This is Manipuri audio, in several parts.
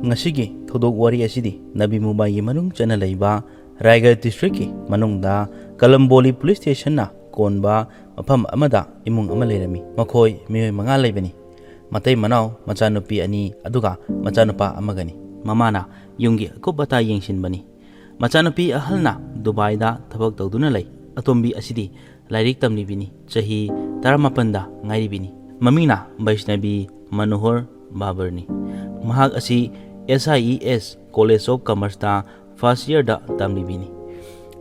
ngashigi thodok wari asidi Nabi Mumbai gi manung chana leiba Raigad district ki manungda Kalamboli police station na konba mafam amada imung ama leirami makhoi mioi manga leibani matai manau machanupi ani aduga machanupa amagani mamana yungi akubata yengsinbani machanupi ahalna Dubai da thabak tawduna lei atombi asidi lairik tamlibini chahi 18 da ngairibini mamina Vaishnavi Manohar Babarni mahak asi SIES College of Commerce da first year da tamlibini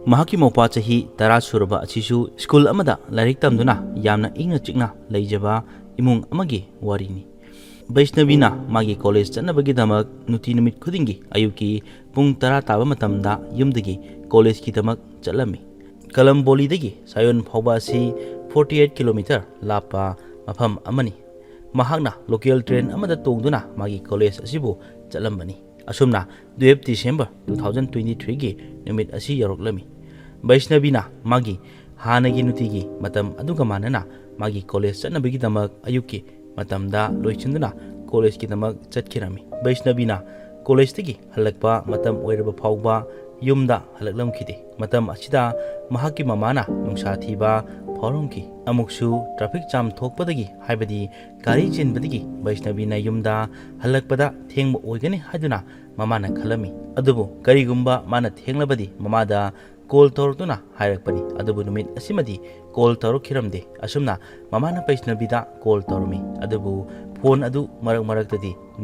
mahaki mopa chahi 10 suraba asisu school amada lairik tamduna yamna ingna chikna leijaba imung amagi warini Vaishnavina magi college chanabagi damak nuti numit khudingi ayuki pung 10 taba matamda yumdagi college ki damak chalami Kalamboli dagi sayon phawba si 48 km lapa mafam amani mahakna local train amada tongduna magi college asibu chalambani asumna 12 December 2023 gi numit asi yaroklami Vaishnavina magi hanagi nutigi matam aduga manana magi college chanabagi damak ayuki matamda loichinduna college ki damak chatkirami Vaishnavina college tagi halakpa matam oiraba phawba yumda halaklam khide matam asida mahaki mamana nungsa thiba phorumki amuksu traffic jam thokpadagi haibadi gari chenbadagi Vaishnavina yumda halakpada thengba oigani haduna mamana khalami adubu karigumba mana thenglabadi mamada call tortuna hairakpani adubu numit asimadi call torokhiramde asumna mamana Vaishnavida call tormi adubu phone adu marak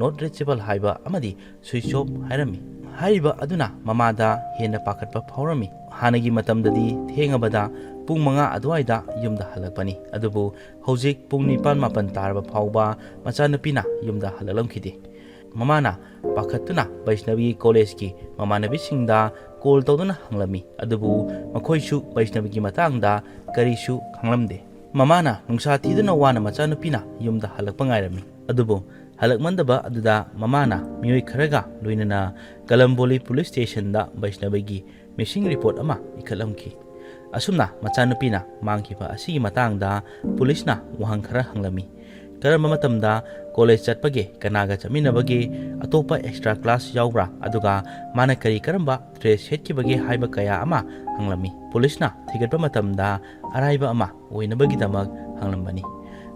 not reachable haiba amadi switch off hairami haiba aduna mamada hena pakatpa phawrami hanagi matamdadi thengabada pung 5 adwaida yumda halakpani adubu hojik pung 9 tarba phawba machanupina yumda halalamkhide mamana pakhatuna Vaishnavi college ki mamanabi singda call tawduna hanglami adubu makhoisu Vaishnavi ki matangda karisu khanglamde mamana nungsa thiduna wana machanupina yumda halakpa ngairami adubu halakmandaba aduda mamana mioi kharaga loinana Kalamboli police station da Vaishnavi gi missing report ama ikhalamki asumna machanupina mangkiba asigi matangda police na wahang khara hanglami karama matamda college chatpage kanaga chaminabage atopa extra class yaubra aduga mana kari karamba dress hetkibage haiba kaya ama hanglami police na thigatpa matamda araiba ama oinabagi damak hanglambani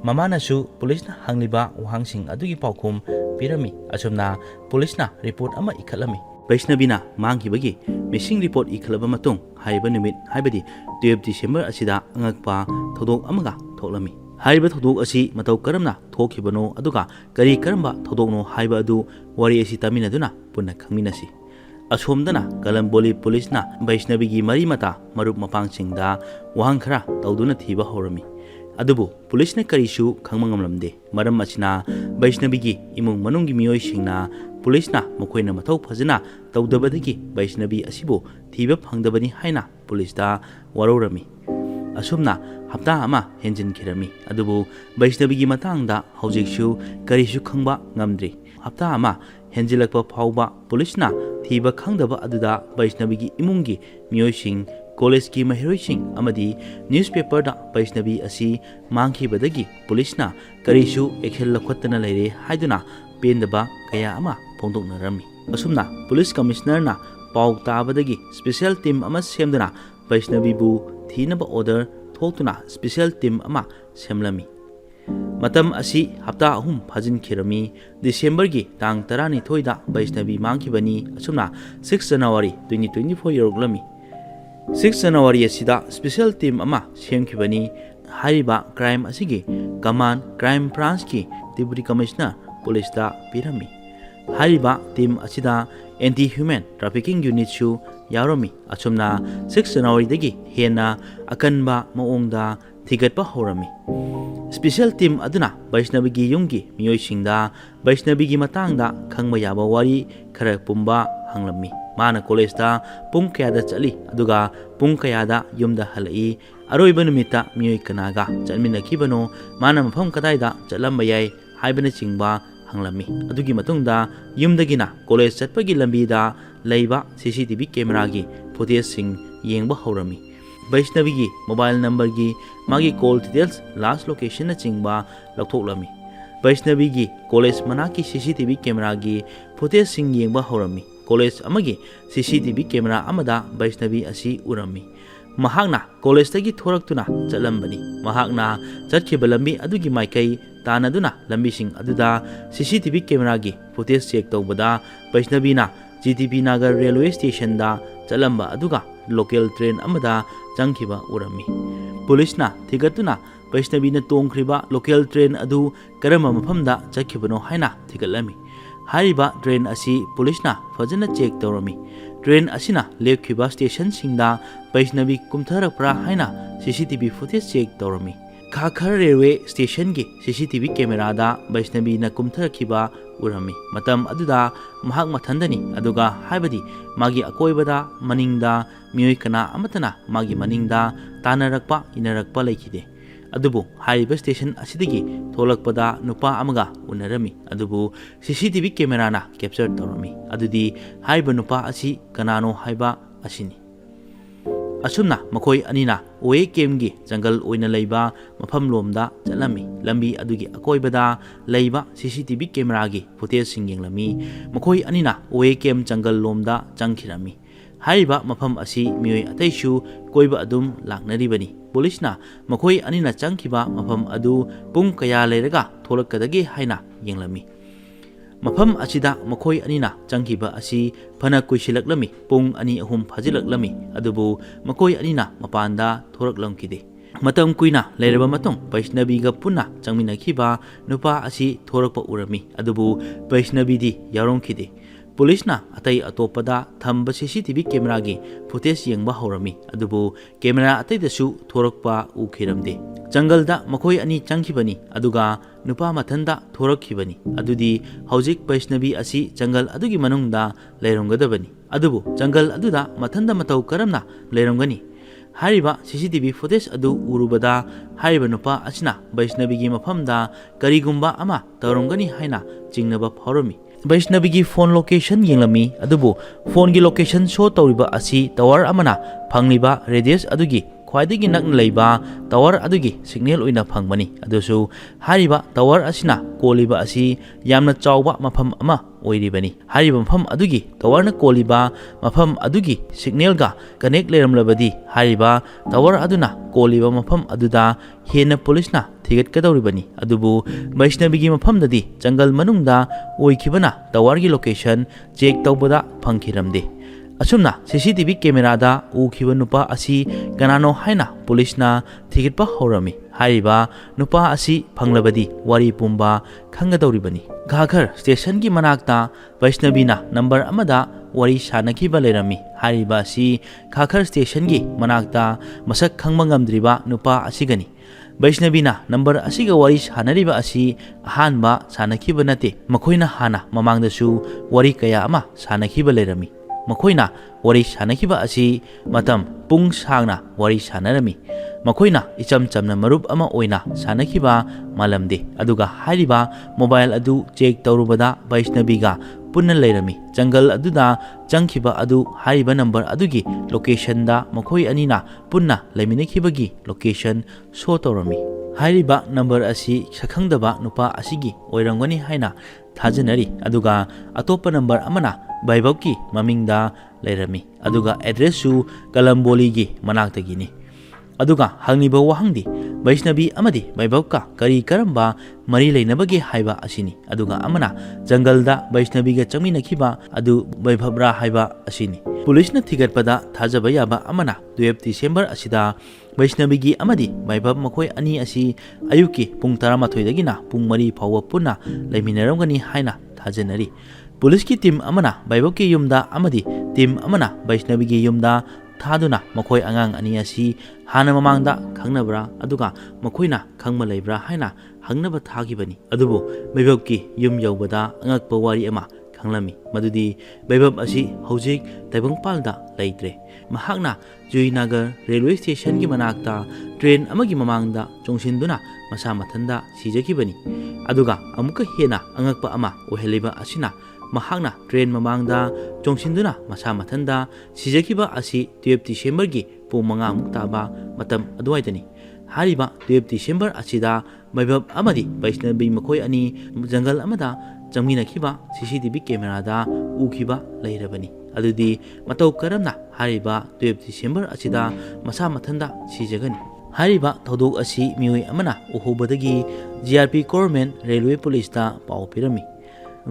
mamana su police na hangliba wahangsing adugi paukhum pirami asumna police na report ama ikhalami Vaishnavina mangkibagi missing report ikhalaba matung haiba numit haibadi 12 December asida angakpa thodok amaga thoklami haiba thodok asi matau karamna thokhibano aduga kari karamba thodokno haiba adu wari asi taminaduna punna khangminasi asomdana Kalamboli police na Vaishnavi gi mari mata marup mapangsingda wahang khara tawduna thiba horami adubu police na karisu khangmangamlamde maram achina Vaishnavi gi imung manunggi mioi singna police na mokoina mathau phajana tawdabadagi Vaishnavi asibu thiba phangdabani haina police da warorami asumna hapta ama henjin khirami adubu Vaishnavi gi matangda hojiksu karisu khangba ngamdri hapta ama henjilakpa phawba police na thiba khangdaba aduda Vaishnavi gi imungi miyoising college ki mahiroising amadi newspaper da Vaishnavi asi mangkhibadagi police na karisu action lakhatna leire haiduna pendaba kaya ama phongdoknarami asumna police commissioner na paw tabadagi special team ama semdana Vaishnavi bu thinaba order thoktuna special team ama semlami matam asi hapta ahum phajin khirami December gi tang 12 da Vaishnavi mangkhibani asumna 6 January 2024 yoroglami 6 January asida special team ama semkhibani hariba crime asigi command crime branch ki deputy commissioner police da pirami hariba team asida anti human trafficking unit su yaromi asumna 6 January dagi hena akanba maongda thigatpa horami special team aduna Vaishnavi gi yungi mioi singda Vaishnavi gi matangda khangma yaba wari khara pumba hanglami mana college da pung kayada chali aduga pung kayada yumda halai aroiba numita mioi kanaga chalmina kibano mana mafam kadaida chalamba yai haibana chingba hanglami adugi matungda yumdagina college chatpagi lambi da leiba CCTV camera gi footage sing yengba horami Vaishnavi gi mobile number gi magi call details last location na chingba lakthoklami वैष्णवीगी कॉलेज मनाकी CCTV कैमरागी फुटेजसिंग येंबा हौरमी कॉलेज अमगी CCTV कैमरा अमदा वैष्णवी असी उरमी महागना कॉलेज तगी थोरक्तुना चलंबनी महागना चटखिबा लंबी अदुगी माइकई तानदुना लंबीसिंग अदुदा CCTV कैमरागी फुटेज चेक तौबदा वैष्णवीना GTP नगर रेलवे स्टेशन दा चलंबा अदुगा लोकल ट्रेन अमदा चंखिबा उरमी पुलिसना थिगतुना वैष्णवीना तोंख्रिबा लोकल ट्रेन अदु करम मफमदा चखिबनो हाइना थिगलमी हारिबा ट्रेन असी पुलिसना फजना चेक तौरमी ट्रेन असिना लेखिबा स्टेशन सिंगदा वैष्णवी कुमथरप्रा हाइना CCTV फुटेज चेक तौरमी खाखर रेलवे स्टेशन की CCTV कैमरादा वैष्णवीना कुमथरखिबा उरमी मतम अदुदा महाग मथंदनी अदुगा हाइबदी मागी अकोइबदा मनिंगदा मियोय कना अमतना मागी मनिंगदा तानरक्पा इनरक्पा लेखिदे अदुबु हाइबा स्टेशन असिदगी थोलकपदा नुपा अमगा उनरमी अदुबु CCTV कैमराना कैप्चर तौरमी अदुदी हाइबा नुपा असी कनानो हाइबा असिनी असुमना मखोई अनिना ओए केमगी जंगल ओइना लैबा मफम लोमदा चलमी लंबी अदुगी अकोइबदा लैबा CCTV कैमरागी फुटेज सिंग येंगलमी मखोई अनिना ओए केम जंगल लोमदा चंखिरमी हाइबा मफम असी मियोय अतैसु कोइबा अदुम लाकनरिबनी पुलिसना मखोई अनिना चंखिबा मफम अदु पुंग कया लेरगा थोलकदगे हाइना येंगलमी मफम असिदा मखोई अनिना चंखिबा असी फना कुइसिलकलमी पुंग अनि अहुम फाजिलकलमी अदुबु मखोई अनिना मपानदा थोरकलमकिदे मतम कुइना लेरबा मतुंग वैष्णवीगा पुन्ना चंगमिनखिबा नुपा असी थोरकपा उरमी अदुबु वैष्णवीदी यारोंखिदे पुलिसना अतई अतोपदा थंब CCTV कैमरागी फुटेज येंबा हौरमी अदुबु कैमरा अतईदसु थोरकपा उखिरमदे जंगलदा मखोई अनि चंखिबनी अदुगा नुपा मथंदा थोरकखिबनी अदुदी हौजिक वैष्णवी असी जंगल अदुगी मनुंगदा लेरंगदबनी अदुबु जंगल अदुदा मथंदा मतौ करमना लेरंगनी हारिबा CCTV फुटेज अदु उरुबदा हारिबा नुपा असिना वैष्णवीगी मफमदा करिगुंबा अमा तौरंगनी हाइना चिंगनबा फौरमी वैष्णवीगी फोन लोकेशन येंगलमी अदुबु फोन की लोकेशन शो तौरिबा असी टावर अमना फंगलिबा रेडियस अदुगी ख्वाइदगी नक्न लैबा टावर अदुगी सिग्नल ओइना फंगबनी अदुसु हारिबा टावर असिना कोलिबा असी यामना चावबा मफम अमा ओइरिबनी हारिबा मफम अदुगी टावरना कोलिबा मफम अदुगी सिग्नलगा कनेक्ट लेरमलबदी हारिबा टावर अदुना कोलिबा मफम अदुदा हेना पुलिसना थिगतकदौरिबनी अदुबु वैष्णवीगी मफमददी जंगल मनुंगदा ओइखिबना टावरगी लोकेशन चेक तौबदा फंखिरमदे असुमना CCTV कैमरादा उखिबा नुपा असी कनानो हाइना पुलिसना थिगतपा हौरमी हारिबा नुपा असी फंगलबदी वारी पुंबा खंगदौरिबनी घाघर स्टेशन की मनाक्ता वैष्णवीना नंबर अमदा वारी सानखिबा लेरमी हारिबा असी घाघर स्टेशन की मनाक्ता मसक खंगबा ngamdriba नुपा असिगनी वैष्णवीना नंबर असिगा वारी सानरिबा असी अहानबा सानखिबा नते मखोइना हाना ममांगदसु वारी कया अमा सानखिबा लेरमी मखोइना वारी सानखिबा असी मतम पुंग सांगना वारी सानरमी मखोइना इचम चमना मरुप अमा ओइना सानखिबा मालमदे अदुगा हारिबा मोबाइल अदु चेक तौरुबदा वैष्णवीगा पुन्ना लेरमी जंगल अदुदा चंखिबा अदु हारिबा नंबर अदुगी लोकेशन दा मखोइ अनिना पुन्ना लेमिनखिबगी लोकेशन शो तौरमी हारिबा नंबर असी सखंगदबा नुपा असिगी ओइरंगनी हाइना थाजनरी अदुगा अतोप नंबर अमना बैभवकी ममिंगदा लेरमी अदुगा एड्रेससु कलम्बोलीगी मनाक्तगिनी अदुगा हंगनिबा वहंगदी वैष्णवी अमदी बैभवका करी करंबा मरी लेनबगे हाइबा असिनी अदुगा अमना जंगलदा वैष्णवीगा चंगमिनखिबा अदु बैभवरा हाइबा असिनी पुलिसना थिगतपदा थाजबा याबा अमना 12 डिसेंबर असिदा वैष्णवीगी अमदी बैभव मखोई अनि असि अयुकी पुंग 13 दगिना पुंग 3 फावबा पुन्ना लेमिनरंगनी हाइना थाजनरी पुलिस की टीम अमना बैभव की युमदा अमदी टीम अमना वैष्णवी की युमदा थादुना मखोई आंगांग अनि असि हाना ममांगदा खंगनबरा अदुगा मखोइना खंगमा लेब्रा हाइना हंगनबा थागिबनी अदुबु बैभव की युम यौबदा अंगकपा वारी अमा खंगलमी मदुदी बैभव असि हौजिक तैबंगपालदा लेत्रे महागना जुईनगर रेलवे स्टेशन की मनाक्ता ट्रेन अमगी ममांगदा चोंगसिनदुना मसा मथंदा सिजखिबनी अदुगा अमुका हेना अंगकपा अमा ओहेलिबा असिना महागना ट्रेन ममांगदा चोंगसिनदुना मसा मथंदा सिजखिबा असि 12 डिसेंबर की पुंग 5 मुक्ताबा मतम अदुवाइदनी ꯍꯥꯏꯔꯤꯕ 12 ꯗꯤꯁꯦꯝꯕꯔ ꯑꯁꯤꯗ ꯃꯥꯏꯕꯞ ꯑꯃꯗꯤ ꯕꯩꯁꯅꯕꯤ ꯃꯈꯣꯏ ꯑꯅꯤ ꯖꯪꯒꯜ ꯑꯃꯗ ꯆꯪꯃꯤꯟꯅꯈꯤꯕ CCTV ꯀꯦꯃꯦꯔꯥꯗ ꯎꯈꯤꯕ ꯂꯩꯔꯕꯅꯤ ꯑꯗꯨꯗꯤ ꯃꯇꯧ ꯀꯔꯝꯅ ꯍꯥꯏꯔꯤꯕ 12 ꯗꯤꯁꯦꯝꯕꯔ ꯑꯁꯤꯗ ꯃꯁꯥ ꯃꯊꯟꯇ ꯁꯤꯖꯒꯅꯤ ꯍꯥꯏꯔꯤꯕ ꯊꯧꯗꯣꯛ ꯑꯁꯤ ꯃꯤꯑꯣꯏ ꯑꯃꯅ ꯎꯍꯧꯕꯗꯒꯤ GRP ꯒꯣꯚꯔꯟꯃꯦꯟꯠ ꯔꯦꯜꯋꯦ ꯄꯨꯂꯤꯁꯇ ꯄꯥꯎ ꯄꯤꯔꯝꯃꯤ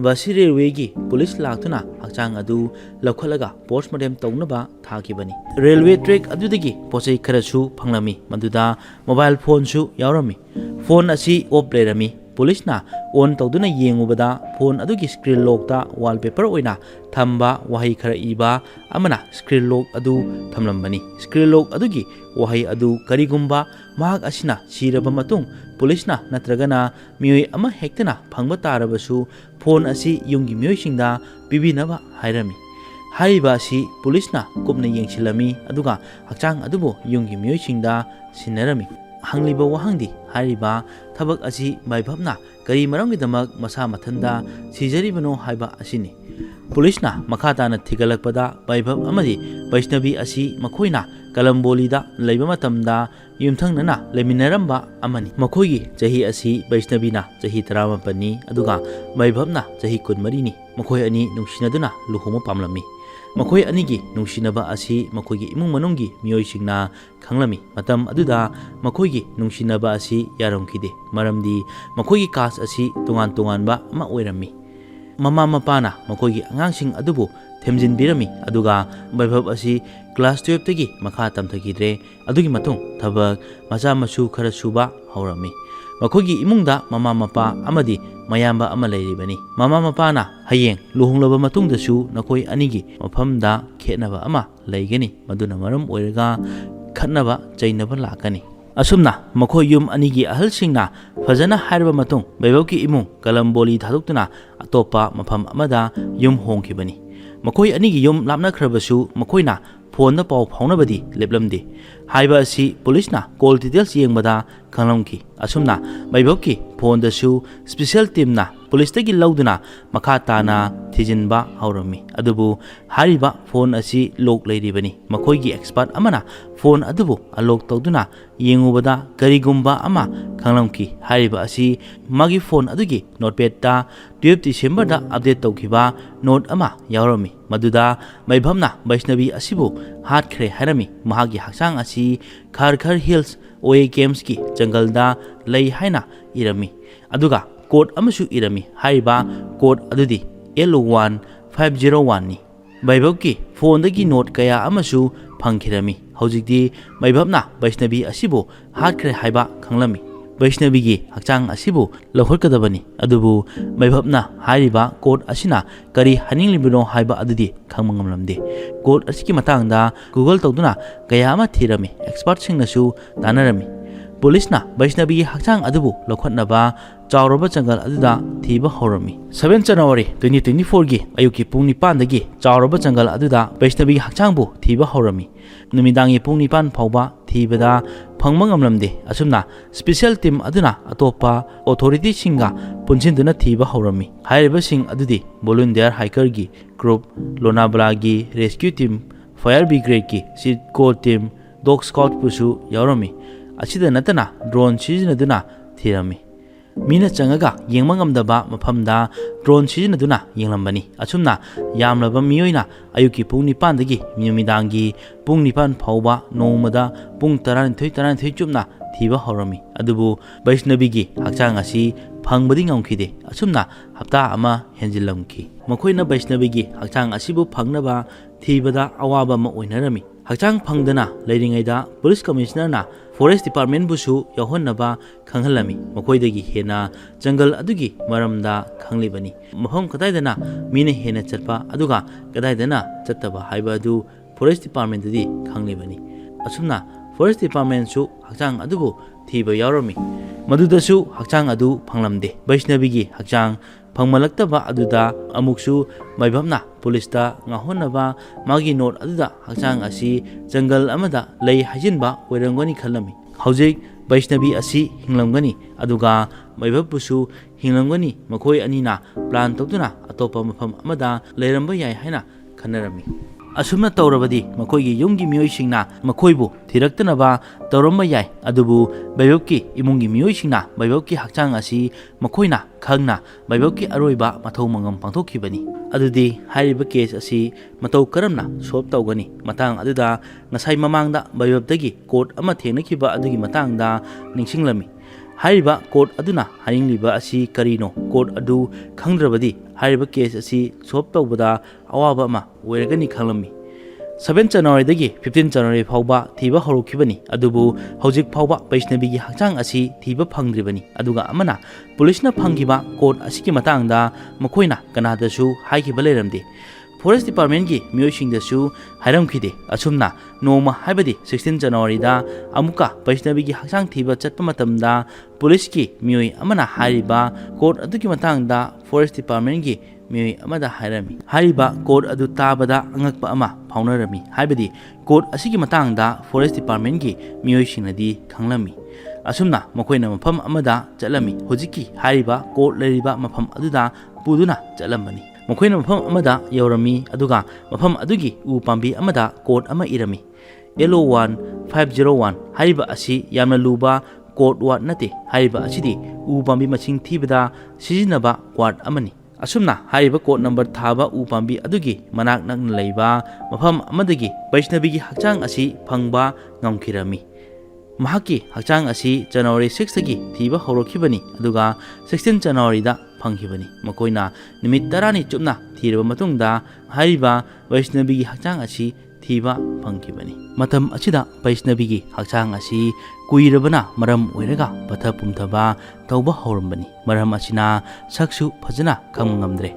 ꯕꯁꯤ ꯔꯦꯜꯋꯦꯒꯤ ꯄꯨꯂꯤꯁ ꯂꯥꯛꯇꯨꯅ ꯍꯛꯆꯥꯡ ꯑꯗꯨ ꯂꯧꯈꯠꯂꯒ ꯄꯣꯁꯠꯃꯣꯔꯇꯦꯝ ꯇꯧꯅꯕ ꯊꯥꯈꯤꯕꯅꯤ ꯔꯦꯜꯋꯦ ꯇ꯭ꯔꯦꯛ ꯑꯗꯨꯗꯒꯤ ꯄꯣꯠꯆꯩ ꯈꯔꯁꯨ ꯐꯪꯂꯝꯃꯤ ꯃꯗꯨꯗ ꯃꯣꯕꯥꯏꯜ ꯐꯣꯟꯁꯨ ꯌꯥꯎꯔꯝꯃꯤ ꯐꯣꯟ ꯑꯁꯤ ꯑꯣꯐ ꯂꯩꯔꯝꯃꯤ ꯄꯨꯂꯤꯁꯅ ꯑꯣꯟ ꯇꯧꯗꯨꯅ ꯌꯦꯡꯉꯨꯕꯗ ꯐꯣꯟ ꯑꯗꯨꯒꯤ ꯁ꯭ꯀ꯭ꯔꯤꯟ ꯂꯣꯛꯇ ꯋꯥꯜꯄꯦꯄꯔ ꯑꯣꯏꯅ ꯊꯝꯕ ꯋꯥꯍꯩ ꯈꯔ ꯏꯕ ꯑꯃꯅ ꯁ꯭ꯀ꯭ꯔꯤꯟ ꯂꯣꯛ ꯑꯗꯨ ꯊꯝꯂꯝꯕꯅꯤ ꯁ꯭ꯀ꯭ꯔꯤꯟ ꯂꯣꯛ ꯑꯗꯨꯒꯤ ꯋꯥꯍꯩ ꯑꯗꯨ ꯀꯔꯤꯒꯨꯝꯕ ꯃꯍꯥꯛ ꯑꯁꯤꯅ ꯁꯤꯔꯕ ꯃꯇꯨꯡ ꯄꯨꯂꯤꯁꯅ ꯅꯠꯇ꯭ꯔꯒꯅ ꯃꯤꯑꯣꯏ ꯑꯃ ꯍꯦꯛꯇꯅ ꯐꯪꯕ ꯇꯥꯔꯕꯁꯨ ꯐꯣꯟ ꯑꯁꯤ ꯌꯨꯝꯒꯤ ꯃꯤꯑꯣꯏꯁꯤꯡꯗ ꯄꯤꯕꯤꯅꯕ ꯍꯥꯏꯔꯝꯃꯤ ꯍꯥꯏꯔꯤꯕ ꯑꯁꯤ ꯄꯨꯂꯤꯁꯅ ꯀꯨꯞꯅ ꯌꯦꯡꯁꯤꯜꯂꯝꯃꯤ ꯑꯗꯨꯒ ꯍꯛꯆꯥꯡ ꯑꯗꯨꯕꯨ ꯌꯨꯝꯒꯤ ꯃꯤꯑꯣꯏꯁꯤꯡꯗ ꯁꯤꯟꯅꯔꯝꯃꯤ ꯍꯪꯂꯤꯕ ꯋꯥꯍꯪꯗꯤ ꯍꯥꯏꯔꯤꯕ ꯊꯕꯛ ꯑꯁꯤ ꯃꯥꯏꯕꯞꯅ ꯀꯔꯤ ꯃꯔꯝꯒꯤꯗꯃꯛ ꯃꯁꯥ ꯃꯊꯟꯇ ꯁꯤꯖꯔꯤꯕꯅꯣ ꯍꯥꯏꯕ ꯑꯁꯤꯅꯤ ꯄꯨꯂꯤꯁꯅ ꯃꯈꯥ ꯇꯥꯅ ꯊꯤꯒꯠꯂꯛꯄꯗ ꯃꯥꯏꯕꯞ ꯑꯃꯗꯤ ꯕꯩꯁꯅꯕꯤ ꯑꯁꯤ ꯃꯈꯣꯏꯅ ꯀꯂꯝꯕꯣꯂꯤꯗ ꯂꯩꯕ ꯃꯇꯝꯗ ꯌꯨꯝꯊꯪꯅꯅ ꯂꯩꯃꯤꯟꯅꯔꯝꯕ ꯑꯃꯅꯤ ꯃꯈꯣꯏꯒꯤ ꯆꯍꯤ ꯑꯁꯤ ꯕꯩꯁꯅꯕꯤꯅ ꯆꯍꯤ 18ꯅꯤ ꯑꯗꯨꯒ ꯃꯥꯏꯕꯞꯅ ꯆꯍꯤ 24ꯅꯤ ꯃꯈꯣꯏ ꯑꯅꯤ ꯅꯨꯡꯁꯤꯅꯗꯨꯅ ꯂꯨꯍꯣꯡꯕ ꯄꯥꯝꯂꯝꯃꯤ ꯃꯈꯣꯏ ꯑꯅꯤꯒꯤ ꯅꯨꯡꯁꯤꯅꯕ ꯑꯁꯤ ꯃꯈꯣꯏꯒꯤ ꯏꯃꯨꯡ ꯃꯅꯨꯡꯒꯤ ꯃꯤꯑꯣꯏꯁꯤꯡꯅ ꯈꯪꯂꯝꯃꯤ ꯃꯇꯝ ꯑꯗꯨꯗ ꯃꯈꯣꯏꯒꯤ ꯅꯨꯡꯁꯤꯅꯕ ꯑꯁꯤ ꯌꯥꯔꯝꯈꯤꯗꯦ ꯃꯔꯝꯗꯤ ꯃꯈꯣꯏꯒꯤ ꯀꯥꯁ ꯑꯁꯤ ꯇꯣꯉꯥꯟ ꯇꯣꯉꯥꯟꯕ ꯑꯃ ꯑꯣꯏꯔꯝꯃꯤ ꯃꯃꯥ ꯃꯄꯥꯅ ꯃꯈꯣꯏꯒꯤ ꯑꯉꯥꯡꯁꯤꯡ ꯑꯗꯨꯕꯨ ꯊꯦꯝꯖꯤꯟꯕꯤꯔꯝꯃꯤ ꯑꯗꯨꯒ ꯃꯥꯏꯕꯞ ꯑꯁꯤ ꯀ꯭ꯂꯥꯁ 12ꯇꯒꯤ ꯃꯈꯥ ꯇꯝꯊꯈꯤꯗ꯭ꯔꯦ ꯑꯗꯨꯒꯤ ꯃꯇꯨꯡ ꯊꯕꯛ ꯃꯆꯥ ꯃꯁꯨ ꯈꯔ ꯁꯨꯕ ꯍꯧꯔꯝꯃꯤ ꯃꯈꯣꯏꯒꯤ ꯏꯃꯨꯡꯗ ꯃꯃꯥ ꯃꯄꯥ ꯑꯃꯗꯤ ꯃꯌꯥꯝꯕ ꯑꯃ ꯂꯩꯔꯤꯕꯅꯤ ꯃꯃꯥ ꯃꯄꯥꯅ ꯍꯌꯦꯡ ꯂꯨꯍꯣꯡꯂꯕ ꯃꯇꯨꯡꯗꯁꯨ ꯅꯈꯣꯏ ꯑꯅꯤꯒꯤ ꯃꯐꯝꯗ ꯈꯦꯠꯅꯕ ꯑꯃ ꯂꯩꯒꯅꯤ ꯃꯗꯨꯅ ꯃꯔꯝ ꯑꯣꯏꯔꯒ ꯈꯠꯅꯕ ꯆꯩꯅꯕ ꯂꯥꯛꯀꯅꯤ ꯑꯁꯨꯝꯅ ꯃꯈꯣꯏ ꯌꯨꯝ ꯑꯅꯤꯒꯤ ꯑꯍꯜꯁꯤꯡꯅ ꯐꯖꯅ ꯍꯥꯏꯔꯕ ꯃꯇꯨꯡ ꯃꯥꯏꯕꯞꯀꯤ ꯏꯃꯨꯡ ꯀꯂꯝꯕꯣꯂꯤ ꯊꯥꯗꯣꯛꯇꯨꯅ ꯑꯇꯣꯞꯄ ꯃꯐꯝ ꯑꯃꯗ ꯌꯨꯝ ꯍꯣꯡꯈꯤꯕꯅꯤ ꯃꯈꯣꯏ ꯑꯅꯤꯒꯤ ꯌꯨꯝ ꯂꯥꯞꯅꯈ꯭ꯔꯕꯁꯨ ꯃꯈꯣꯏꯅ ꯐꯣꯟꯗ ꯄꯥꯎ ꯐꯥꯎꯅꯕꯗꯤ ꯂꯦꯞꯂꯝꯗꯦ ꯍꯥꯏꯕ ꯑꯁꯤ ꯄꯨꯂꯤꯁꯅ ꯀꯣꯜ ꯗꯤꯇꯦꯜꯁ ꯌꯦꯡꯕꯗ ꯈꯪꯂꯝꯈꯤ ꯑꯁꯨꯝꯅ ꯃꯥꯏꯕꯞꯀꯤ ꯐꯣꯟꯗꯁꯨ ꯁ꯭ꯄꯦꯁꯤꯌꯦꯜ ꯇꯤꯝꯅ ꯄꯨꯂꯤꯁꯇꯒꯤ ꯂꯧꯗꯨꯅ ꯃꯈꯥ ꯇꯥꯅ ꯊꯤꯖꯤꯟꯕ ꯍꯧꯔꯝꯃꯤ ꯑꯗꯨꯕꯨ ꯍꯥꯏꯔꯤꯕ ꯐꯣꯟ ꯑꯁꯤ ꯂꯣꯛ ꯂꯩꯔꯤꯕꯅꯤ ꯃꯈꯣꯏꯒꯤ ꯑꯦꯛꯁꯄꯥꯔꯠ ꯑꯃꯅ ꯐꯣꯟ ꯑꯗꯨꯕꯨ ꯑꯟꯂꯣꯛ ꯇꯧꯗꯨꯅ ꯌꯦꯡꯉꯨꯕꯗ ꯀꯔꯤꯒꯨꯝꯕ ꯑꯃ ꯈꯪꯂꯝꯈꯤ ꯍꯥꯏꯔꯤꯕ ꯑꯁꯤ ꯃꯥꯒꯤ ꯐꯣꯟ ꯑꯗꯨꯒꯤ ꯅꯣꯠꯄꯦꯗꯇ 12 ꯗꯤꯁꯦꯝꯕꯔꯗ ꯑꯞꯗꯦꯠ ꯇꯧꯈꯤꯕ ꯅꯣꯠ ꯑꯃ ꯌꯥꯎꯔꯝꯃꯤ ꯃꯗꯨꯗ ꯃꯥꯏꯕꯞꯅ ꯕꯩꯁꯅꯕꯤ ꯑꯁꯤꯕꯨ ꯍꯥꯠꯈ꯭ꯔꯦ ꯍꯥꯏꯔꯝꯃꯤ ꯃꯍꯥꯛꯀꯤ ꯍꯛꯆꯥꯡ ꯑꯁꯤ ꯈꯔ ꯍꯤꯜꯁ OA ꯀꯦꯝꯞꯁꯀꯤ ꯖꯪꯒꯜꯗ ꯂꯩ ꯍꯥꯏꯅ ꯏꯔꯝꯃꯤ ꯑꯗꯨꯒ ꯀꯣꯗ ꯑꯃꯁꯨ ꯏꯔꯝꯃꯤ ꯍꯥꯏꯔꯤꯕ ꯀꯣꯗ ꯑꯗꯨꯗꯤ L1501ꯅꯤ ꯃꯥꯏꯕꯞꯀꯤ ꯐꯣꯟꯗꯒꯤ ꯅꯣꯠ ꯀꯌꯥ ꯑꯃꯁꯨ ꯐꯪꯈꯤꯔꯝꯃꯤ ꯍꯧꯖꯤꯛꯇꯤ ꯃꯥꯏꯕꯞꯅ ꯕꯩꯁꯅꯕꯤ ꯑꯁꯤꯕꯨ ꯍꯥꯠꯈ꯭ꯔꯦ ꯍꯥꯏꯕ ꯈꯪꯂꯝꯃꯤ ꯕꯩꯁꯅꯕꯤꯒꯤ ꯍꯛꯆꯥꯡ ꯑꯁꯤꯕꯨ ꯂꯧꯈꯠꯀꯗꯕꯅꯤ ꯑꯗꯨꯕꯨ ꯃꯥꯏꯕꯞꯅ ꯍꯥꯏꯔꯤꯕ ꯀꯣꯗ ꯑꯁꯤꯅ ꯀꯔꯤ ꯍꯥꯏꯅꯤꯡꯂꯤꯕꯅꯣ ꯍꯥꯏꯕ ꯑꯗꯨꯗꯤ ꯈꯪꯕ ꯉꯝꯂꯝꯗꯦ ꯀꯣꯗ ꯑꯁꯤꯒꯤ ꯃꯇꯥꯡꯗ ꯒꯨꯒꯜ ꯇꯧꯗꯨꯅ ꯀꯌꯥ ꯑꯃ ꯊꯤꯔꯝꯃꯤ ꯑꯦꯛꯁꯄꯥꯔꯠꯁꯤꯡꯅꯁꯨ ꯇꯥꯟꯅꯔꯝꯃꯤ ꯄꯨꯂꯤꯁꯅ ꯕꯩꯁꯅꯕꯤꯒꯤ ꯍꯛꯆꯥꯡ ꯑꯗꯨꯕꯨ ꯂꯧꯈꯠꯅꯕ ꯆꯥꯎꯔꯕ ꯖꯪꯒꯜ ꯑꯗꯨꯗ ꯊꯤꯕ ꯍꯧꯔꯝꯃꯤ 7 ꯖꯅꯋꯥꯔꯤ 2024ꯒꯤ ꯑꯌꯨꯛꯀꯤ ꯄꯨꯡ 9ꯗꯒꯤ ꯆꯥꯎꯔꯕ ꯖꯪꯒꯜ ꯑꯗꯨꯗ ꯕꯩꯁꯅꯕꯤꯒꯤ ꯍꯛꯆꯥꯡꯕꯨ ꯊꯤꯕ ꯍꯧꯔꯝꯃꯤ ꯅꯨꯃꯤꯗꯥꯡꯒꯤ ꯄꯨꯡ 9 ꯐꯥꯎꯕ ꯊꯤꯕꯗ ꯐꯪꯕ ꯉꯝꯂꯝꯗꯦ ꯑꯁꯨꯝꯅ ꯁ꯭ꯄꯦꯁꯤꯌꯦꯜ ꯇꯤꯝ ꯑꯗꯨꯅ ꯑꯇꯣꯞꯄ ꯑꯣꯊꯣꯔꯤꯇꯤꯁꯤꯡꯒ ꯄꯨꯟꯁꯤꯟꯗꯨꯅ ꯊꯤꯕ ꯍꯧꯔꯝꯃꯤ ꯍꯥꯏꯔꯤꯕꯁꯤꯡ ꯑꯗꯨꯗꯤ ꯚꯣꯂꯨꯟꯇꯤꯌꯔ ꯍꯥꯏꯀꯔꯒꯤ ꯒ꯭ꯔꯨꯞ ꯂꯣꯅꯥꯕꯂꯥꯒꯤ ꯔꯦꯁꯀ꯭ꯌꯨ ꯇꯤꯝ ꯐꯥꯌꯔ ꯕ꯭ꯔꯤꯒꯦꯗꯀꯤ ꯁꯤꯗꯀꯣ ꯇꯤꯝ ꯗꯣꯒ ꯁ꯭ꯀ꯭ꯋꯥꯗꯄꯨꯁꯨ ꯌꯥꯎꯔꯝꯃꯤ ꯑꯁꯤꯗ ꯅꯠꯇꯅ ꯗ꯭ꯔꯣꯟ ꯁꯤꯖꯤꯟꯅꯗꯨꯅ ꯊꯤꯔꯝꯃꯤ ꯃꯤꯅ ꯆꯪꯉꯒ ꯌꯦꯡꯕ ꯉꯝꯗꯕ ꯃꯐꯝꯗ ꯗ꯭ꯔꯣꯟ ꯁꯤꯖꯤꯟꯅꯗꯨꯅ ꯌꯦꯡꯂꯝꯕꯅꯤ ꯑꯁꯨꯝꯅ ꯌꯥꯝꯂꯕ ꯃꯤꯑꯣꯏꯅ ꯑꯌꯨꯛꯀꯤ ꯄꯨꯡ 9ꯗꯒꯤ ꯅꯨꯃꯤꯗꯥꯡꯒꯤ ꯄꯨꯡ 9 ꯐꯥꯎꯕ ꯅꯣꯡꯃꯗ ꯄꯨꯡ 12 ꯆꯨꯞꯅ ꯊꯤꯕ ꯍꯧꯔꯝꯃꯤ ꯑꯗꯨꯕꯨ ꯕꯩꯁꯅꯕꯤꯒꯤ ꯍꯛꯆꯥꯡ ꯑꯁꯤ ꯐꯪꯕꯗꯤ ꯉꯝꯈꯤꯗꯦ ꯑꯁꯨꯝꯅ ꯍꯞꯇꯥ ꯑꯃ ꯍꯦꯟꯖꯤꯜꯂꯝꯈꯤ ꯃꯈꯣꯏꯅ ꯕꯩꯁꯅꯕꯤꯒꯤ ꯍꯛꯆꯥꯡ ꯑꯁꯤꯕꯨ ꯐꯪꯅꯕ ꯊꯤꯕꯗ ꯑꯋꯥꯕ ꯑꯃ ꯑꯣꯏꯅꯔꯝꯃꯤ ꯍꯛꯆꯥꯡ ꯐꯪꯗꯅ ꯂꯩꯔꯤꯉꯩꯗ ꯄꯨꯂꯤꯁ ꯀꯃꯤꯁꯅꯔꯅ ꯐꯣꯔꯦꯁꯠ ꯗꯤꯄꯥꯔꯠꯃꯦꯟꯠꯕꯨꯁꯨ ꯌꯥꯎꯍꯟꯅꯕ ꯈꯪꯍꯜꯂꯝꯃꯤ ꯃꯈꯣꯏꯗꯒꯤ ꯍꯦꯟꯅ ꯖꯪꯒꯜ ꯑꯗꯨꯒꯤ ꯃꯔꯝꯗ ꯈꯪꯂꯤꯕꯅꯤ ꯃꯐꯝ ꯀꯗꯥꯏꯗꯅ ꯃꯤꯅ ꯍꯦꯟꯅ ꯆꯠꯄ ꯑꯗꯨꯒ ꯀꯗꯥꯏꯗꯅ ꯆꯠꯇꯕ ꯍꯥꯏꯕ ꯑꯗꯨ ꯐꯣꯔꯦꯁꯠ ꯗꯤꯄꯥꯔꯠꯃꯦꯟꯠꯇꯗꯤ ꯈꯪꯂꯤꯕꯅꯤ ꯑꯁꯨꯝꯅ ꯐꯣꯔꯦꯁꯠ ꯗꯤꯄꯥꯔꯠꯃꯦꯟꯠꯁꯨ ꯍꯛꯆꯥꯡ ꯑꯗꯨꯕꯨ ꯊꯤꯕ ꯌꯥꯎꯔꯝꯃꯤ ꯃꯗꯨꯗꯁꯨ ꯍꯛꯆꯥꯡ ꯑꯗꯨ ꯐꯪꯂꯝꯗꯦ ꯕꯩꯁꯅꯕꯤꯒꯤ ꯍꯛꯆꯥꯡ ꯐꯪꯃꯜꯂꯛꯇꯕ ꯑꯗꯨꯗ ꯑꯃꯨꯛꯁꯨ ꯃꯥꯏꯕꯞꯅ ꯄꯨꯂꯤꯁꯇ ꯉꯥꯎꯍꯟꯅꯕ ꯃꯥꯒꯤ ꯅꯣꯠ ꯑꯗꯨꯗ ꯍꯛꯆꯥꯡ ꯑꯁꯤ ꯖꯪꯒꯜ ꯑꯃꯗ ꯂꯩ ꯍꯥꯏꯖꯤꯟꯕ ꯑꯣꯏꯔꯝꯒꯅꯤ ꯈꯜꯂꯝꯃꯤ ꯍꯧꯖꯤꯛ ꯕꯩꯁꯅꯕꯤ ꯑꯁꯤ ꯍꯤꯡꯂꯝꯒꯅꯤ ꯑꯗꯨꯒ ꯃꯥꯏꯕꯞꯄꯨꯁꯨ ꯍꯤꯡꯂꯝꯒꯅꯤ ꯃꯈꯣꯏ ꯑꯅꯤꯅ ꯄ꯭ꯂꯥꯟ ꯇꯧꯗꯨꯅ ꯑꯇꯣꯞꯄ ꯃꯐꯝ ꯑꯃꯗ ꯂꯩꯔꯝꯕ ꯌꯥꯏ ꯍꯥꯏꯅ ꯈꯟꯅꯔꯝꯃꯤ asumna tawrabadi makoigi yumgi miyoisingna makoibu thiraktanaba tawramba yai adubu baibabki imungi miyoisingna baibabki hakchang asi makoina khangna baibabki aroiba mathau mangam pangthokibani adudi hairiba case asi matau karamna solve tawgani matang aduda ngasai mamangda baibabdagi court ama thengnakiba adugi matangda ningsinglami hairiba court aduna haringliba asi karino court adu khangdrabadi hairiba case asi solve tawbada awaba ma oiragani khanglami 7 January dagi 15 January fauba thiba horokibani adubu hojik fauba Vaishnavi gi hakchang asi thiba phangdribani aduga amana police na phangiba court asiki matangda makoina kanadasu haikiba leramde Forest Department gi miyosingdasu hairamkhide asumna noma haibadi 16 January da amuka Vaishnavi gi hakchang thiba chatpa matamda police ki miyoi amana hariba court aduki matangda Forest Department gi miyoi amada hairami hariba court adu tabada angakpa ama faunarami haibadi court asigi matangda Forest Department gi miyoi singnadi khanglami asumna makoina mafam amada chalami hojiki hariba court leriba mafam aduda puduna chalambani makoina mafam amada yaurami aduga mafam adugi u pambi amada court ama irami LO1 501 hariba asi yamna luba court wat nate hariba asidi u pambi maching thibada sijinaba ward amani asumna hariba court number thaba u pambi adugi manak nakna leiba mafam amadagi Vaishnavi gi hakchang asi phangba ngamkhirami mahaki hakchang asi January 6 dagi thiba horokibani aduga 16 January da phangkhibani makoina nimit tarani chupna thiraba matungda hariba Vaishnavi gi hakchang asi thiba phangkhibani matam achida Vaishnavi gi hakchang asi kuirabana maram oiraga patha pumthaba tauba horambani maram asina saksu phajana khamngamdre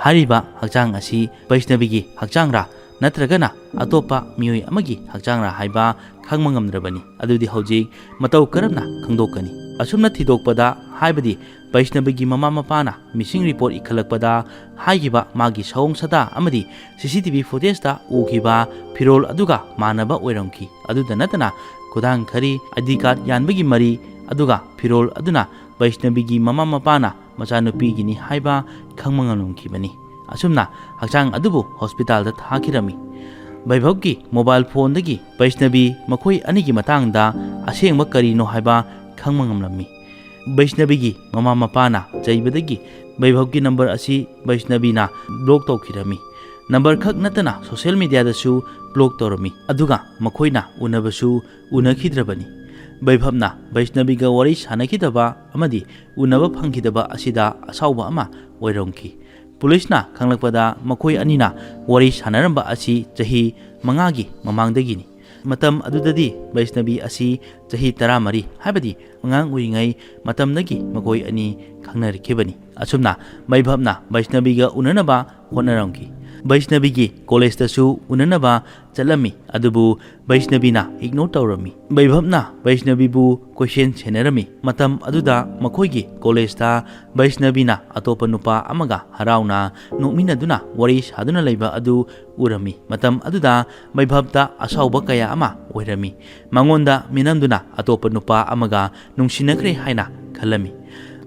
hariba hakchang asi Vaishnavi gi hakchangra natragana atopa miyoi amagi hakchangra haiba khangmangamdrabani adudi hojik matau karamna khangdokani asumna thidokpada haibadi Vaishnavi gi mama mapana missing report ikhalakpada haigiba magi saung sada amadi CCTV footage da ukiba firol aduga manaba oiramki aduda natana kudang khari ID card yanbagi mari aduga firol aduna Vaishnavi gi mama mapana machanupi gini haiba khangmangamkibani asumna hakchang adubu hospital da thakirami Vaibhavki mobile phone dagi Vaishnavi makoi anigi matangda asengba karino haiba khangmangamlami Vaishnavi gi mama mapana jaibadagi Vaibhavki number asi Vaishnavi na block tawkhirami number khak natana social media da su block torami aduga makoina unabasu unakhidrabani Vaibhavna Vaishnavi ga wari sanakidaba amadi unaba phangkidaba asida asauba ama oirongki police na khanglakpada makoi anina wari sanaramba asi jahi mangagi mamangdagini matam adudadi Vaishnavi asi jahi 13 habadi angang uringai matamdagi makoi ani khangnarikibani asumna Vaibhavna Vaishnavi ga unanaba honarangki Vaishnavi gi college dasu unanaba chalami adubu Vaishnavi na ignore tawrami Vaibhavna Vaishnavi bu question senarami matam aduda makoigi college ta Vaishnavi na atopa nupa amaga harauna nomina duna wari saduna leiba adu urami matam aduda Vaibhavta asauba kaya ama oirami mangonda minamduna atopa nupa amaga nungsinakre haina khalami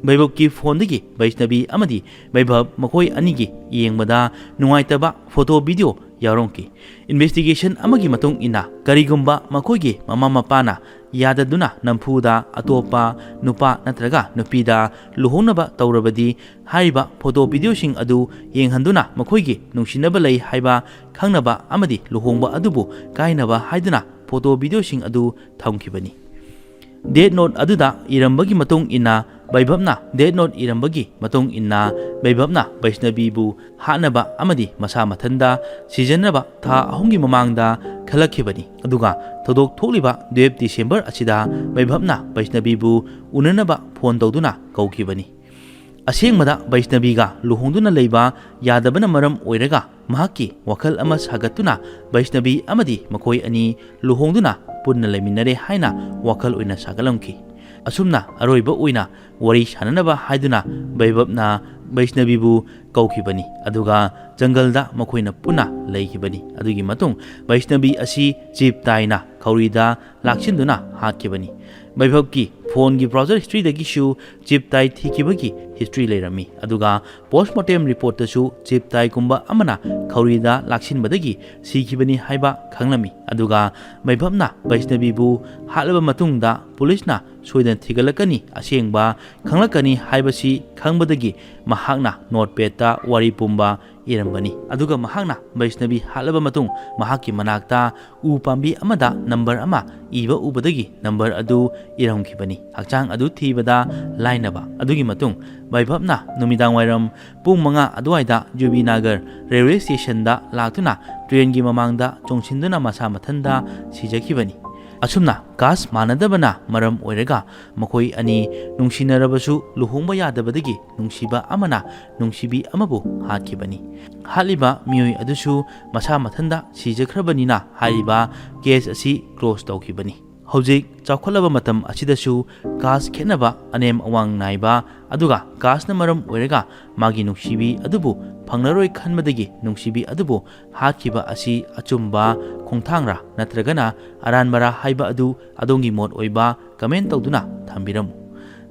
Vaibhavki phone dagi Vaishnavi amadi Vaibhav makoi anigi yengbada nungaitaba photo video yaurongki investigation amagi matung ina karigumba makoigi mama mapana yadaduna nampuda atopa nupa natraga nupida luhonaba tawrabadi haiba photo video sing adu yenghanduna makoigi nungsinaba lei haiba khangnaba amadi luhongba adubu kainaba haiduna photo video sing adu thamkibani dead note aduda irambagi matung ina Vaibhavna dead note irambagi matung inna Vaibhavna Vaishnavi bu hanaba amadi masa mathanda sijanaba tha ahungi mamangda khalakibani aduga thodok tholiba 12 December asida Vaibhavna Vaishnavi bu unanaba phone tawduna kaukibani asengmada Vaishnavi ga luhongduna leiba yadabana maram oiraga mahaki wakhal ama sagatuna Vaishnavi amadi makoi ani luhongduna punna leiminare haina wakhal oina sagalamki asumna aroiba oina wari sananaba haiduna Vaibhavna Vaishnavi bu kaukibani aduga jangalda makoina puna leikibani adugi matung Vaishnavi asi jeep taina kaurida lakchinduna hatkibani ꯃꯩꯚꯞꯀꯤ ꯐꯣꯟꯒꯤ ꯕ꯭ꯔꯥꯎꯖꯔ ꯍꯤꯁꯇ꯭ꯔꯤꯗꯒꯤꯁꯨ ꯆꯤꯞ ꯇꯥꯏ ꯊꯤꯈꯤꯕꯒꯤ ꯍꯤꯁꯇ꯭ꯔꯤ ꯂꯩꯔꯝꯃꯤ ꯑꯗꯨꯒ ꯄꯣꯁꯃꯣꯔꯇꯦꯝ ꯔꯤꯄꯣꯔꯠꯇꯁꯨ ꯆꯤꯞ ꯇꯥꯏꯒꯨꯝꯕ ꯑꯃꯅ ꯈꯧꯔꯤꯗ ꯂꯥꯛꯁꯤꯟꯕꯗꯒꯤ ꯁꯤꯈꯤꯕꯅꯤ ꯍꯥꯏꯕ ꯈꯪꯂꯝꯃꯤ ꯑꯗꯨꯒ ꯃꯩꯚꯞꯅ ꯕꯩꯁꯅꯕꯤꯕꯨ ꯍꯥꯠꯂꯕ ꯃꯇꯨꯡꯗ ꯄꯨꯂꯤꯁꯅ ꯁꯣꯏꯗꯅ ꯊꯤꯒꯠꯂꯛꯀꯅꯤ ꯑꯁꯦꯡꯕ ꯈꯪꯂꯛꯀꯅꯤ ꯍꯥꯏꯕꯁꯤ ꯈꯪꯕꯗꯒꯤ ꯃꯍꯥꯛꯅ ꯅꯣꯠꯄꯦꯗꯇ ꯋꯥꯔꯤ ꯄꯨꯝꯕ ꯏꯔꯝꯕꯅꯤ ꯑꯗꯨꯒ ꯃꯍꯥꯛꯅ ꯕꯩꯁꯅꯕꯤ ꯍꯥꯠꯂꯕ ꯃꯇꯨꯡ ꯃꯍꯥꯛꯀꯤ ꯃꯅꯥꯛꯇ ꯎ ꯄꯥꯝꯕꯤ ꯑꯃꯗ ꯅꯝꯕꯔ ꯑꯃ ꯏꯕ ꯎꯕꯗꯒꯤ ꯅꯝꯕꯔ ꯑꯗꯨ ꯏꯔꯝꯈꯤꯕꯅꯤ ꯍꯛꯆꯥꯡ ꯑꯗꯨ ꯊꯤꯕꯗ ꯂꯥꯏꯅꯕ ꯑꯗꯨꯒꯤ ꯃꯇꯨꯡ ꯃꯩꯚꯞꯅ ꯅꯨꯃꯤꯗꯥꯡꯋꯥꯏꯔꯝ ꯄꯨꯡ 5 ꯑꯗꯨꯋꯥꯏꯗ ꯖꯨꯕꯤꯅꯒꯔ ꯔꯦꯜꯋꯦ ꯁ꯭ꯇꯦꯁꯟꯗ ꯂꯥꯛꯇꯨꯅ ꯇ꯭ꯔꯦꯟꯒꯤ ꯃꯃꯥꯡꯗ ꯆꯣꯡꯁꯤꯟꯗꯨꯅ ꯃꯁꯥ ꯃꯊꯟꯇ ꯁꯤꯖꯈꯤꯕꯅꯤ ꯑꯁꯨꯝꯅ ꯀꯥꯁ ꯃꯥꯟꯅꯗꯕꯅ ꯃꯔꯝ ꯑꯣꯏꯔꯒ ꯃꯈꯣꯏ ꯑꯅꯤ ꯅꯨꯡꯁꯤꯅꯔꯕꯁꯨ ꯂꯨꯍꯣꯡꯕ ꯌꯥꯗꯕꯗꯒꯤ ꯅꯨꯡꯁꯤꯕ ꯑꯃꯅ ꯅꯨꯡꯁꯤꯕꯤ ꯑꯃꯕꯨ ꯍꯥꯠꯈꯤꯕꯅꯤ ꯍꯥꯠꯂꯤꯕ ꯃꯤꯑꯣꯏ ꯑꯗꯨꯁꯨ ꯃꯁꯥ ꯃꯊꯟꯇ ꯁꯤꯖꯈ꯭ꯔꯕꯅꯤꯅ ꯍꯥꯏꯔꯤꯕ ꯀꯦꯁ ꯑꯁꯤ ꯀ꯭ꯂꯣꯖ ꯇꯧꯈꯤꯕꯅꯤ ꯍꯧꯖꯤꯛ ꯆꯥꯎꯈꯠꯂꯕ ꯃꯇꯝ ꯑꯁꯤꯗꯁꯨ ꯀꯥꯁ ꯈꯦꯠꯅꯕ ꯑꯅꯦꯝ ꯑꯋꯥꯡ ꯅꯥꯏꯕ ꯑꯗꯨꯒ ꯀꯥꯁꯅ ꯃꯔꯝ ꯑꯣꯏꯔꯒ ꯃꯥꯒꯤ ꯅꯨꯡꯁꯤꯕꯤ ꯑꯗꯨꯕꯨ ꯐꯪꯂꯔꯣꯏ ꯈꯟꯕꯗꯒꯤ ꯅꯨꯡꯁꯤꯕꯤ ꯑꯗꯨꯕꯨ ꯍꯥꯠꯈꯤꯕ ꯑꯁꯤ ꯑꯆꯨꯝꯕ ꯈꯣꯡꯊꯥꯡꯔꯥ ꯅꯠꯇ꯭ꯔꯒꯅ ꯑꯔꯥꯟꯕꯔꯥ ꯍꯥꯏꯕ ꯑꯗꯨ ꯑꯗꯣꯝꯒꯤ ꯃꯣꯠ ꯑꯣꯏꯕ ꯀꯃꯦꯟ ꯇꯧꯗꯨꯅ ꯊꯝꯕꯤꯔꯝꯃꯨ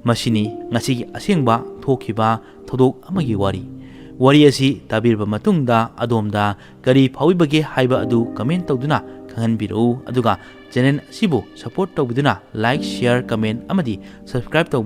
ꯃꯁꯤꯅꯤ ꯉꯁꯤꯒꯤ ꯑꯁꯦꯡꯕ ꯊꯣꯛꯈꯤꯕ ꯊꯧꯗꯣꯛ ꯑꯃꯒꯤ ꯋꯥꯔꯤ ꯑꯁꯤ ꯇꯥꯕꯤꯔꯕ ꯃꯇꯨꯡꯗ ꯑꯗꯣꯝꯗ ꯀꯔꯤ ꯐꯥꯎꯕꯤꯕꯒꯦ ꯍꯥꯏꯕ ꯑꯗꯨ ꯀꯃꯦꯟ ꯇꯧꯗꯨꯅ ꯈꯪꯍꯟꯕꯤꯔꯛꯎ ꯑꯗꯨꯒ ꯆꯦꯅꯦꯜ ꯑꯁꯤꯕꯨ ꯁꯄꯣꯔꯠ ꯇꯧꯕꯤꯗꯨꯅ ꯂꯥꯏꯛ ꯁꯦꯌꯔ ꯀꯃꯦꯟ ꯑꯃꯗꯤ ꯁꯕꯁꯀ꯭ꯔꯥꯏꯕ ꯇꯧꯕ